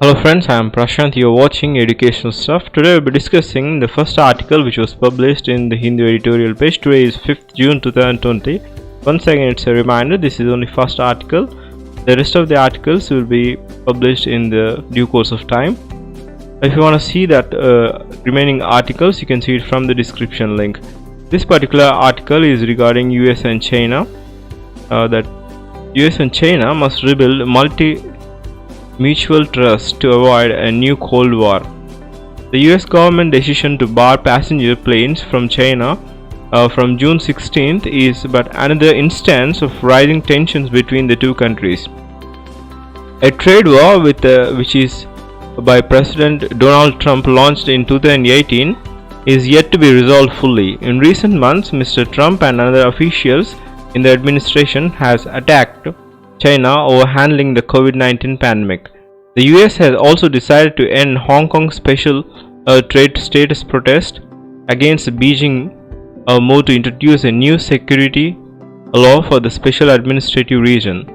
Hello friends, I am Prashant. You are watching Educational Stuff. Today we'll be discussing the first article which was published in the Hindu editorial page. Today is 5th June 2020. Once again, it's a reminder, this is only first article. The rest of the articles will be published in the due course of time. If you want to see that remaining articles, you can see it from the description link. This particular article is regarding US and China. That US and China must rebuild mutual trust to avoid a new Cold War. The US government decision to bar passenger planes from China from June 16th is but another instance of rising tensions between the two countries. A trade war which is by President Donald Trump launched in 2018 is yet to be resolved fully. In recent months, Mr. Trump and other officials in the administration has attacked China over handling the COVID-19 pandemic. The US has also decided to end Hong Kong's special trade status protest against Beijing move to introduce a new security law for the special administrative region.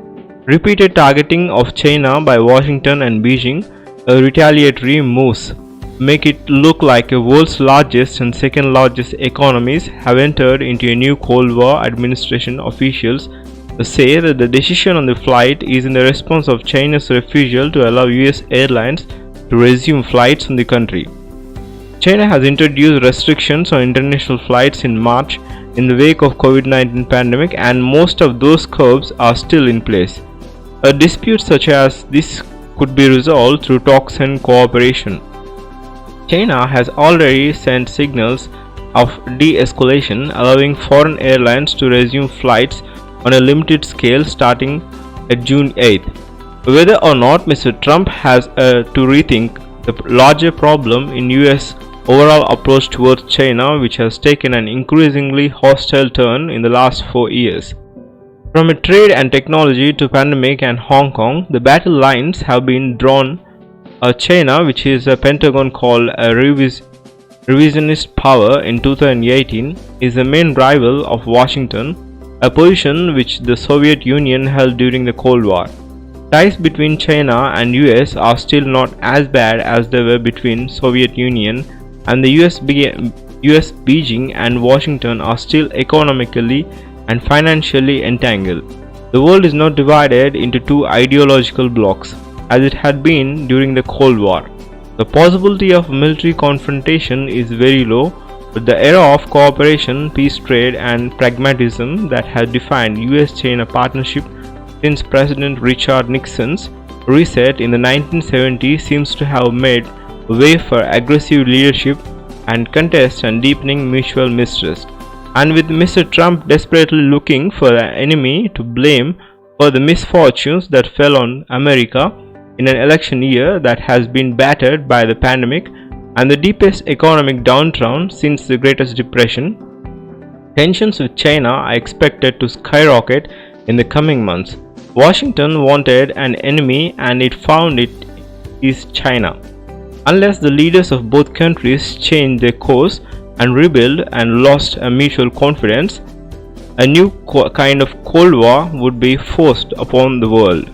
Repeated targeting of China by Washington and Beijing retaliatory moves make it look like the world's largest and second largest economies have entered into a new Cold War. Administration officials say that the decision on the flight is in the response of China's refusal to allow US airlines to resume flights in the country. China has introduced restrictions on international flights in March in the wake of COVID-19 pandemic, and most of those curbs are still in place. A dispute such as this could be resolved through talks and cooperation. China has already sent signals of de-escalation, allowing foreign airlines to resume flights on a limited scale starting at June 8th. Whether or not Mr. Trump has to rethink the larger problem in US overall approach towards China, which has taken an increasingly hostile turn in the last 4 years. From a trade and technology to pandemic and Hong Kong, the battle lines have been drawn. China, which is a Pentagon called a revisionist power in 2018, is the main rival of Washington, a position which the Soviet Union held during the Cold War. Ties between China and US are still not as bad as they were between Soviet Union and the US. Beijing and Washington are still economically and financially entangled. The world is not divided into two ideological blocs as it had been during the Cold War. The possibility of military confrontation is very low, but the era of cooperation, peace, trade, and pragmatism that has defined US-China partnership since President Richard Nixon's reset in the 1970s seems to have made way for aggressive leadership and contest and deepening mutual mistrust. And with Mr. Trump desperately looking for an enemy to blame for the misfortunes that fell on America in an election year that has been battered by the pandemic and the deepest economic downturn since the Great Depression, tensions with China are expected to skyrocket in the coming months. Washington wanted an enemy and it found it is China. Unless the leaders of both countries change their course and rebuild and lost a mutual confidence, a new kind of Cold War would be forced upon the world.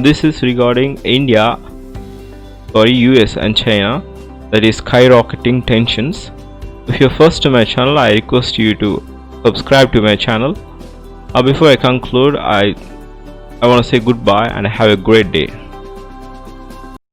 This is regarding US and China, that is skyrocketing tensions. If you're first to my channel, I request you to subscribe to my channel. Before I conclude, I want to say goodbye and have a great day.